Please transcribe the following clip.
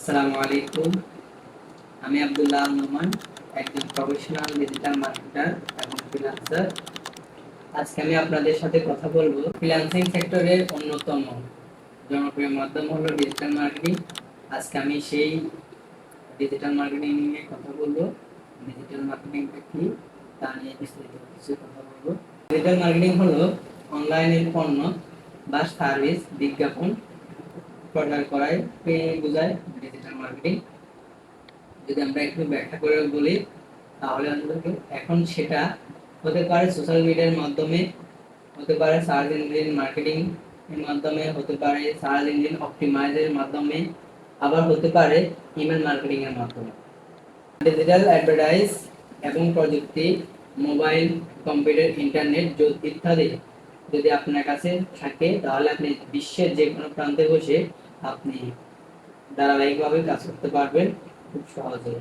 আসসালামু আলাইকুম। আমি আব্দুল্লাহ আল নোমান, একজন প্রফেশনাল ডিজিটাল মার্কেটার এবং ফ্রিল্যান্সার। আজকে আমি আপনাদের সাথে কথা বলবো ফ্রিল্যান্সিং সেক্টরের অন্যতম জনপ্রিয় মাধ্যম হলো ডিজিটাল মার্কেটিং। আজকে আমি সেই ডিজিটাল মার্কেটিং নিয়ে কথা বলবো। ডিজিটাল মার্কেটিংটা কি তা নিয়ে বিস্তারিত কিছু কথা বলবো। ডিজিটাল মার্কেটিং হলো অনলাইনে পণ্য বা সার্ভিস বিজ্ঞাপন প্রচার করায় বোঝায় ডিজিটাল মার্কেটিং। যদি আমরা একটু ব্যাখ্যা করে বলি তাহলে এখন সেটা হতে পারে সোশ্যাল মিডিয়ার মাধ্যমে, হতে পারে সার্চ ইঞ্জিন মার্কেটিং এর মাধ্যমে, হতে পারে সার্চ ইঞ্জিন অপটিমাইজের মাধ্যমে, আবার হতে পারে ইমেল মার্কেটিং এর মাধ্যমে। ডিজিটাল অ্যাডভার্টাইজ এবং প্রযুক্তি, মোবাইল, কম্পিউটার, ইন্টারনেট ইত্যাদি যদি আপনার কাছে থাকে তাহলে আপনি বিশ্বের যে কোনো প্রান্তে বসে আপনি ধারাবাহিকভাবে কাজ করতে পারবেন খুব সহজে।